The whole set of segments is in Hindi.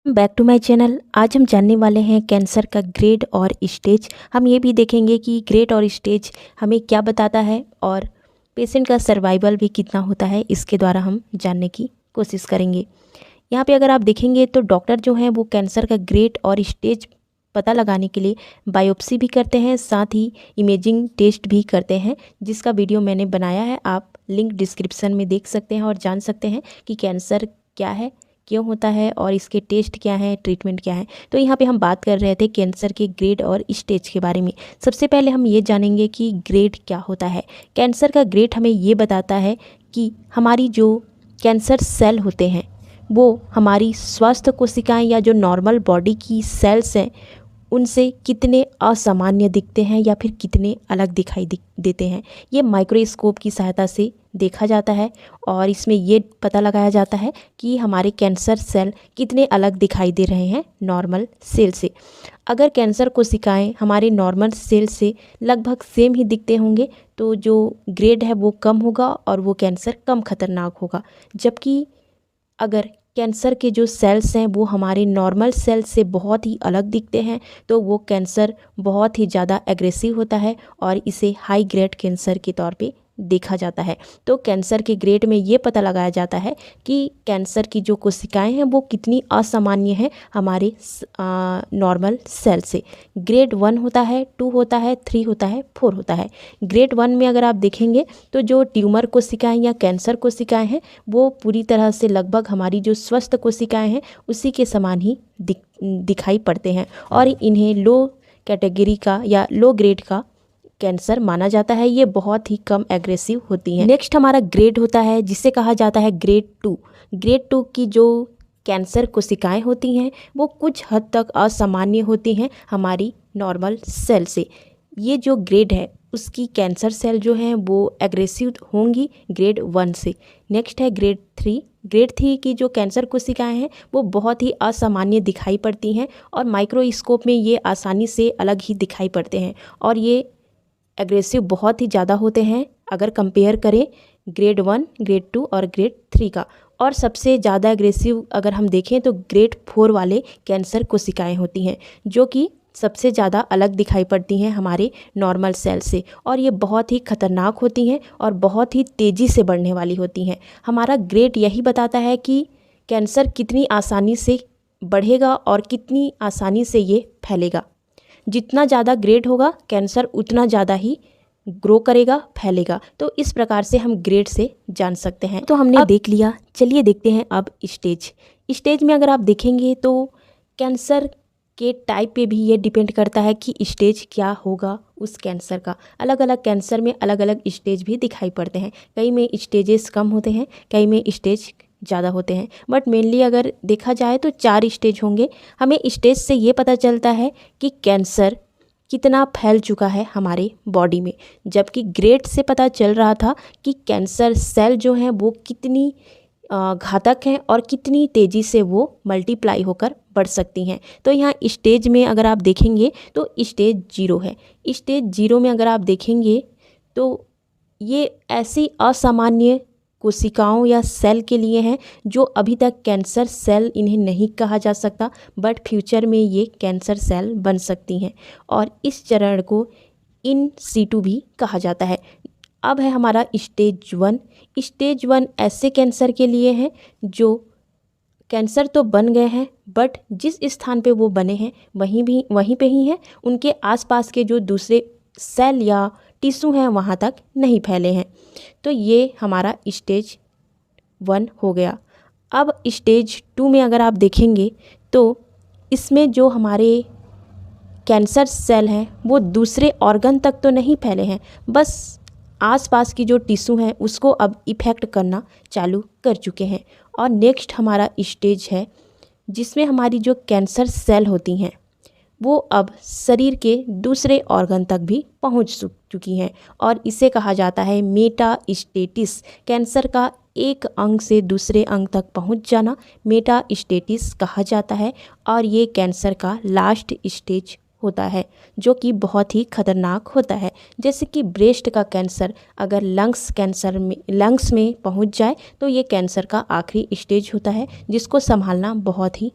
Back to my channel. आज हम जानने वाले हैं कैंसर का ग्रेड और स्टेज। हम ये भी देखेंगे कि ग्रेड और स्टेज हमें क्या बताता है और पेशेंट का सर्वाइवल भी कितना होता है, इसके द्वारा हम जानने की कोशिश करेंगे। यहाँ पे अगर आप देखेंगे तो डॉक्टर जो हैं वो कैंसर का ग्रेड और स्टेज पता लगाने के लिए बायोप्सी भी करते हैं, साथ ही इमेजिंग टेस्ट भी करते हैं, जिसका वीडियो मैंने बनाया है। आप लिंक डिस्क्रिप्शन में देख सकते हैं और जान सकते हैं कि कैंसर क्या है, क्यों होता है और इसके टेस्ट क्या है, ट्रीटमेंट क्या है। तो यहाँ पे हम बात कर रहे थे कैंसर के ग्रेड और स्टेज के बारे में। सबसे पहले हम ये जानेंगे कि ग्रेड क्या होता है। कैंसर का ग्रेड हमें ये बताता है कि हमारी जो कैंसर सेल होते हैं वो हमारी स्वस्थ कोशिकाएं या जो नॉर्मल बॉडी की सेल्स हैं उनसे कितने असामान्य दिखते हैं या फिर कितने अलग दिखाई देते हैं। ये माइक्रोस्कोप की सहायता से देखा जाता है और इसमें ये पता लगाया जाता है कि हमारे कैंसर सेल कितने अलग दिखाई दे रहे हैं नॉर्मल सेल से। अगर कैंसर कोशिकाएं हमारे नॉर्मल सेल से लगभग सेम ही दिखते होंगे तो जो ग्रेड है वो कम होगा और वो कैंसर कम खतरनाक होगा। जबकि अगर कैंसर के जो सेल्स हैं वो हमारे नॉर्मल सेल से बहुत ही अलग दिखते हैं तो वो कैंसर बहुत ही ज़्यादा एग्रेसिव होता है और इसे हाई ग्रेड कैंसर के तौर पे देखा जाता है। तो कैंसर के ग्रेड में ये पता लगाया जाता है कि कैंसर की जो कोशिकाएं हैं वो कितनी असामान्य हैं हमारे नॉर्मल सेल से। ग्रेड 1 होता है, 2 होता है, 3 होता है, 4 होता है। ग्रेड 1 में अगर आप देखेंगे तो जो ट्यूमर कोशिकाएं या कैंसर कोशिकाएं हैं वो पूरी तरह से लगभग हमारी जो स्वस्थ कोशिकाएं हैं उसी के समान ही दिखाई पड़ते हैं और इन्हें लो कैटेगरी का या लो ग्रेड का कैंसर माना जाता है। ये बहुत ही कम एग्रेसिव होती हैं। नेक्स्ट हमारा ग्रेड होता है जिसे कहा जाता है ग्रेड 2। ग्रेड 2 की जो कैंसर कोशिकाएं होती हैं वो कुछ हद तक असामान्य होती हैं हमारी नॉर्मल सेल से। ये जो ग्रेड है उसकी कैंसर सेल जो हैं वो एग्रेसिव होंगी ग्रेड 1 से। नेक्स्ट है ग्रेड 3। ग्रेड 3 की जो कैंसर कोशिकाएं हैं वो बहुत ही असामान्य दिखाई पड़ती हैं और माइक्रोस्कोप में ये आसानी से अलग ही दिखाई पड़ते हैं और ये एग्रेसिव बहुत ही ज़्यादा होते हैं अगर कंपेयर करें ग्रेड 1, ग्रेड 2 और ग्रेड 3 का। और सबसे ज़्यादा एग्रेसिव अगर हम देखें तो ग्रेड 4 वाले कैंसर कोशिकाएं होती हैं जो कि सबसे ज़्यादा अलग दिखाई पड़ती हैं हमारे नॉर्मल सेल से और ये बहुत ही खतरनाक होती हैं और बहुत ही तेज़ी से बढ़ने वाली होती हैं। हमारा ग्रेड यही बताता है कि कैंसर कितनी आसानी से बढ़ेगा और कितनी आसानी से ये फैलेगा। जितना ज़्यादा ग्रेड होगा कैंसर उतना ज़्यादा ही ग्रो करेगा, फैलेगा। तो इस प्रकार से हम ग्रेड से जान सकते हैं। तो हमने देख लिया, चलिए देखते हैं अब स्टेज। स्टेज में अगर आप देखेंगे तो कैंसर के टाइप पे भी ये डिपेंड करता है कि स्टेज क्या होगा उस कैंसर का। अलग अलग कैंसर में अलग अलग स्टेज भी दिखाई पड़ते हैं। कई में स्टेजेस कम होते हैं, कई में स्टेज ज़्यादा होते हैं, बट मेनली अगर देखा जाए तो 4 स्टेज होंगे। हमें स्टेज से ये पता चलता है कि कैंसर कितना फैल चुका है हमारे बॉडी में, जबकि ग्रेड से पता चल रहा था कि कैंसर सेल जो हैं वो कितनी घातक हैं और कितनी तेज़ी से वो मल्टीप्लाई होकर बढ़ सकती हैं। तो यहाँ स्टेज में अगर आप देखेंगे तो स्टेज 0 है। स्टेज 0 में अगर आप देखेंगे तो ये ऐसी असामान्य कोशिकाओं या सेल के लिए हैं जो अभी तक कैंसर सेल इन्हें नहीं कहा जा सकता, बट फ्यूचर में ये कैंसर सेल बन सकती हैं और इस चरण को इन सीटू भी कहा जाता है। अब है हमारा स्टेज 1। स्टेज 1 ऐसे कैंसर के लिए हैं जो कैंसर तो बन गए हैं बट जिस स्थान पे वो बने हैं वहीं पे ही हैं, उनके आसपास के जो दूसरे सेल या टिश्यू हैं वहाँ तक नहीं फैले हैं। तो ये हमारा स्टेज 1 हो गया। अब स्टेज 2 में अगर आप देखेंगे तो इसमें जो हमारे कैंसर सेल हैं वो दूसरे ऑर्गन तक तो नहीं फैले हैं, बस आसपास की जो टिश्यू हैं उसको अब इफ़ेक्ट करना चालू कर चुके हैं। और नेक्स्ट हमारा स्टेज है जिसमें हमारी जो कैंसर सेल होती हैं वो अब शरीर के दूसरे ऑर्गन तक भी पहुंच चुकी हैं और इसे कहा जाता है मेटास्टेसिस। कैंसर का एक अंग से दूसरे अंग तक पहुंच जाना मेटास्टेसिस कहा जाता है और ये कैंसर का लास्ट स्टेज होता है, जो कि बहुत ही खतरनाक होता है। जैसे कि ब्रेस्ट का कैंसर अगर लंग्स में पहुंच जाए तो ये कैंसर का आखिरी स्टेज होता है, जिसको संभालना बहुत ही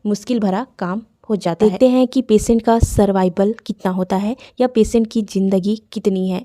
मुश्किल भरा काम हो जाता है। देखते हैं कि पेशेंट का सर्वाइवल कितना होता है या पेशेंट की ज़िंदगी कितनी है।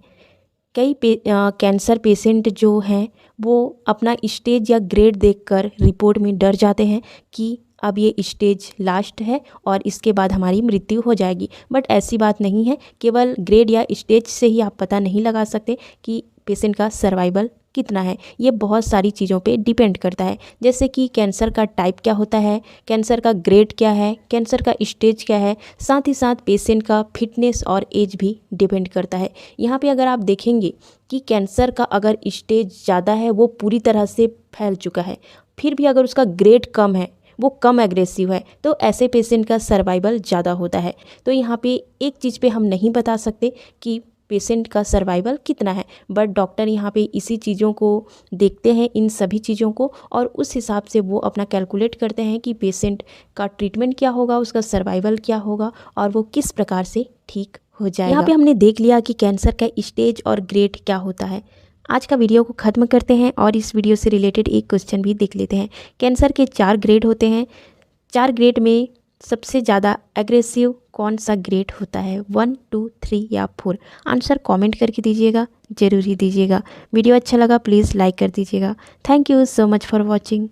कई कैंसर पेशेंट जो हैं वो अपना स्टेज या ग्रेड देखकर रिपोर्ट में डर जाते हैं कि अब ये स्टेज लास्ट है और इसके बाद हमारी मृत्यु हो जाएगी। बट ऐसी बात नहीं है, केवल ग्रेड या स्टेज से ही आप पता नहीं लगा सकते कि पेशेंट का सर्वाइवल कितना है। ये बहुत सारी चीज़ों पे डिपेंड करता है, जैसे कि कैंसर का टाइप क्या होता है, कैंसर का ग्रेड क्या है, कैंसर का स्टेज क्या है, साथ ही साथ पेशेंट का फिटनेस और एज भी डिपेंड करता है। यहाँ पे अगर आप देखेंगे कि कैंसर का अगर स्टेज ज़्यादा है, वो पूरी तरह से फैल चुका है, फिर भी अगर उसका ग्रेड कम है, वो कम एग्रेसिव है, तो ऐसे पेशेंट का सर्वाइवल ज़्यादा होता है। तो यहाँ पे एक चीज़ पे हम नहीं बता सकते कि पेशेंट का सर्वाइवल कितना है, बट डॉक्टर यहाँ पे इसी चीज़ों को देखते हैं, इन सभी चीज़ों को, और उस हिसाब से वो अपना कैलकुलेट करते हैं कि पेशेंट का ट्रीटमेंट क्या होगा, उसका सर्वाइवल क्या होगा और वो किस प्रकार से ठीक हो जाएगा। यहाँ पे हमने देख लिया कि कैंसर का स्टेज और ग्रेड क्या होता है। आज का वीडियो को ख़त्म करते हैं और इस वीडियो से रिलेटेड एक क्वेश्चन भी देख लेते हैं। कैंसर के 4 ग्रेड होते हैं। 4 ग्रेड में सबसे ज़्यादा एग्रेसिव कौन सा ग्रेड होता है, 1, 2, 3 या 4? आंसर कमेंट करके दीजिएगा, ज़रूर ही दीजिएगा। वीडियो अच्छा लगा प्लीज़ लाइक कर दीजिएगा। Thank you so much for watching.